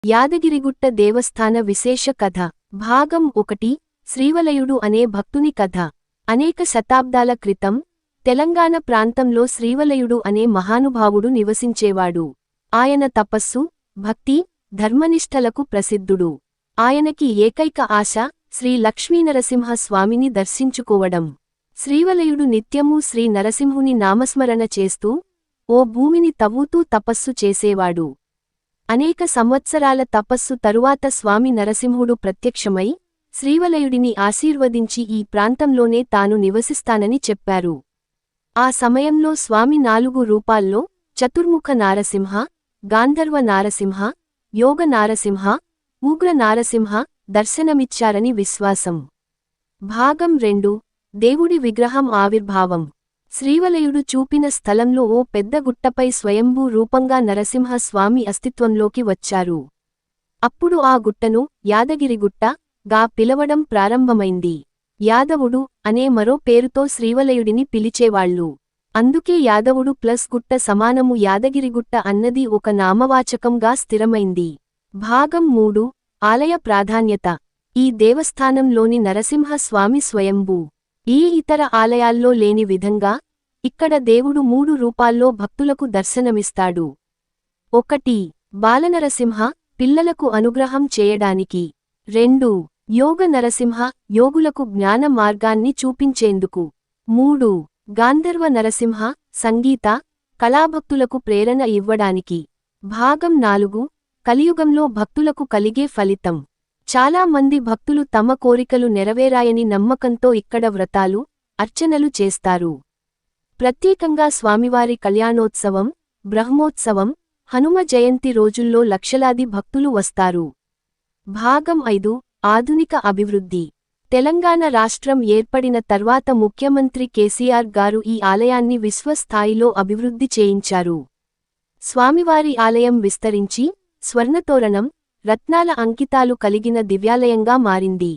యాదగిరిగుట్ట దేవస్థాన విశేష కథ భాగం 1 శ్రీవలయుడు అనే భక్తుని కథ. అనేక శతాబ్దాల క్రితం తెలంగాణ ప్రాంతంలో శ్రీవలయుడు అనే మహానుభావుడు నివసించేవాడు. ఆయన తపస్సు, భక్తి, ధర్మనిష్టలకు ప్రసిద్ధుడు. ఆయనకి ఏకైక ఆశ శ్రీ లక్ష్మీనరసింహ స్వామిని దర్శించుకోవడం. శ్రీవలయుడు నిత్యమూ శ్రీ నరసింహుని నామస్మరణ చేస్తూ ఓ భూమిని తవ్వుతూ తపస్సు చేసేవాడు. అనేక సంవత్సరాల తపస్సు తరువాత స్వామి నరసింహుడు ప్రత్యక్షమై శ్రీవలయుడిని ఆశీర్వదించి ఈ ప్రాంతంలోనే తాను నివసిస్తానని చెప్పారు. ఆ సమయంలో స్వామి 4 రూపాల్లో చతుర్ముఖ నారసింహ, గాంధర్వ నారసింహ, యోగ నారసింహ, ఉగ్ర నారసింహ దర్శనమిచ్చారని విశ్వాసం. భాగం 2 దేవుడి విగ్రహం ఆవిర్భావం. శ్రీవలయుడు చూపిన స్థలంలో ఓ పెద్ద గుట్టపై స్వయంభూ రూపంగా నరసింహ స్వామి అస్తిత్వంలోకి వచ్చారు. అప్పుడు ఆ గుట్టను యాదగిరిగుట్ట గా పిలవడం ప్రారంభమైంది. యాదవుడు అనే మరో పేరుతో శ్రీవలయుడిని పిలిచేవాళ్లు. అందుకే యాదవుడు ప్లస్ గుట్ట సమానము యాదగిరిగుట్ట అన్నది ఒక నామవాచకంగా స్థిరమైంది. భాగం 3 ఆలయ ప్రాధాన్యత. ఈ దేవస్థానంలోని నరసింహ స్వామి స్వయంభూ. ఈ ఇతర ఆలయాల్లో లేని విధంగా ఇక్కడ దేవుడు 3 రూపాల్లో భక్తులకు దర్శనమిస్తాడు. 1 బాలనరసింహ పిల్లలకు అనుగ్రహం చేయడానికి. 2 యోగ నరసింహ యోగులకు జ్ఞాన మార్గాన్ని చూపించేందుకు. 3 గాంధర్వ నరసింహ సంగీత, కళాభక్తులకు ప్రేరణ ఇవ్వడానికి. భాగం 4 కలియుగంలో భక్తులకు కలిగే ఫలితం. చాలా మంది భక్తులు తమ కోరికలు నెరవేరాయని నమ్మకంతో ఇక్కడ వ్రతాలు, అర్చనలు చేస్తారు. ప్రత్యేకంగా స్వామివారి కళ్యాణోత్సవం, బ్రహ్మోత్సవం, హనుమ జయంతి రోజుల్లో లక్షలాది భక్తులు వస్తారు. భాగం 5 ఆధునిక అభివృద్ధి. తెలంగాణ రాష్ట్రం ఏర్పడిన తర్వాత ముఖ్యమంత్రి కేసీఆర్ గారు ఈ ఆలయాన్ని విశ్వస్థాయిలో అభివృద్ధి చేయించారు. స్వామివారి ఆలయం విస్తరించి స్వర్ణతోరణం, రత్నాల అంకితాలు కలిగిన దివ్యాలయంగా మారింది.